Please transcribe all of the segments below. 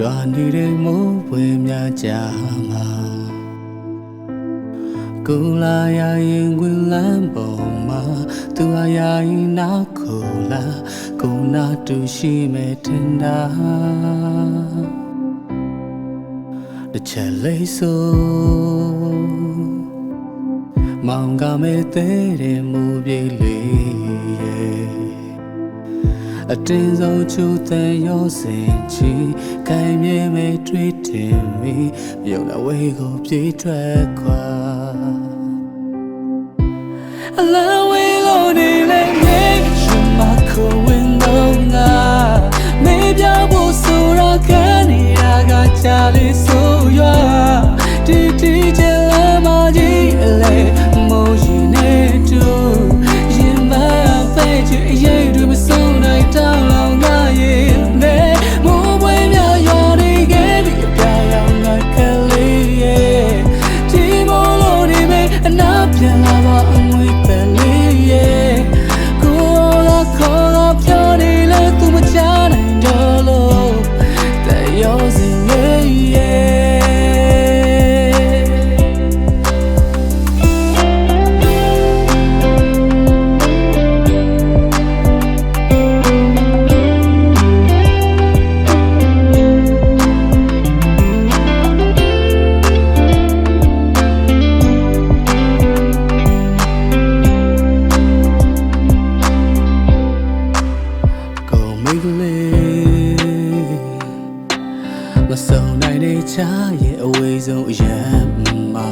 ရွာနေတဲ့မိုးပွင့်များကြမှာကိုလာရရင်ဝင်လန်းပုံမှာသူအရာရင်နောက်ကိုလာကိုနာတူရှိမဲ့တင်တာတစ်ချက်လေးဆိုမောင်ကမဲ့တဲ့မူပြေးလေးအတင်းဆုံးချူတဲ့ရောစင်ချီခိုင်မြဲမဲ့တွေ့တင်မိမြုံလာဝေးကိုပြေးထွက်ခွာအလံဝေးလို့နေလေမြေရှင်မကိုဝင်တော့ငါမေးပြဖို့ဆိုရခံနေတာကကြာလေးဆိုရွာတီတီချင်လာမကြီးအလေမိုးရင်နဲ့တူရင်မပဲချစ်အရေးတွေမဆုံးနိုင်တောင်းလောင်ငါရဲ့နဲ့မိုးပွဲများရွာနေခဲ့ပြီးအပြာရောင်ငါကလေးရဲ့ဒီမိုးလို့နေပဲအနာပြန်လာပါအမွေပဲလေးရဲ့ကိုလာခေါ်လာပြောနေလဲသူမချနိုင်တော့လို့တဲ့ရောစင်လေးရဲ့မဆုံးနိုင်တဲ့ချာရဲ့အဝေးဆုံးအရန်မှာ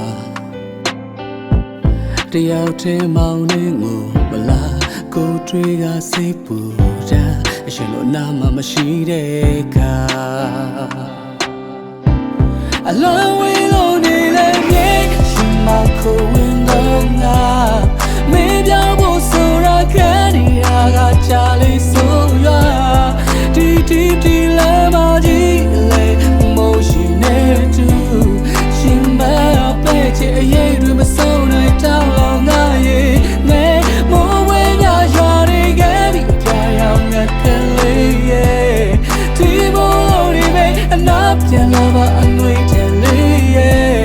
တယောက်တည်းမောင်နေငိုမလားကိုတွေကစိတ်ပူတာအရှင်လို့နာမမရှိတဲ့ခါအလံဝေးလို့နေလေမြေရှင်မကိုဝင်တော့ငါမေးပြဖို့ဆိုရခံနေတာကကြာလေးဆိုရွာတီလာမကြီးလေမိုးရှိနေတူရှင်မပဲချစ်အရေးတွေမဆုံးနိုင်တောင်းလောင်ငါရဲ့နဲ့မိုးဝဲများရွာနေခဲ့ပြီးအပြာရောင်ငါကလေးရဲ့ဒီမိုးလို့ဒီပဲအနာပြန်လာပါအငွေတယ်လေးရဲ့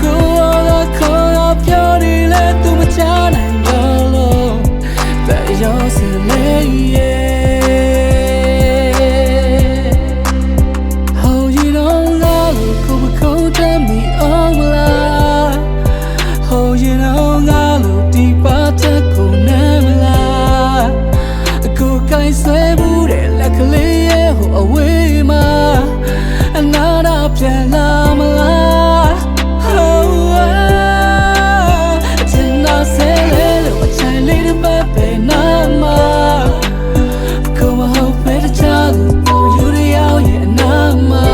ကိုလာခေါ်လာပြောနေလဲသူမချနိုင်တော့လို့တဲ့ရောစလေးရဲ့ဆွဲဘူးတဲ့လက်ကလေးရဲ့ဟိုအဝေးမှာအနာတာပြန်လာမလားအချင်သာဆဲလေလို့အချင်လေးတစ်ပတ်ပဲနာမှာကိုမဟုတ်ပဲတခြားသူပုံယူရရောက်ရဲ့အနာမှာ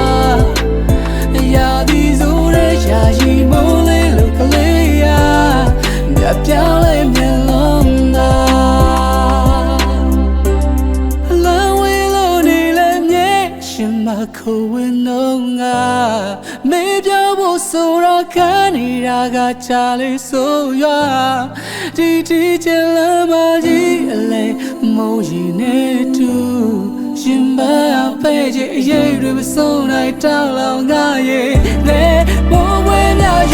ရာဒီဆိုတဲ့ရာရီမိုးလေးလို့ကလေးရမြတ်ပြောင်းလဲမျက်လုံးရှင်မကိုဝင်တော့ငါမေးပြဖို့ဆိုရခံနေတာကကြာလေးဆိုရွာတီချင်လာမကြီးအလေမိုးရင်နဲ့တူရှင်မပဲချစ်အရေးတွေမဆုံးနိုင်တောင်းလောင်ငါရဲ့နဲ့မိုးဝဲများ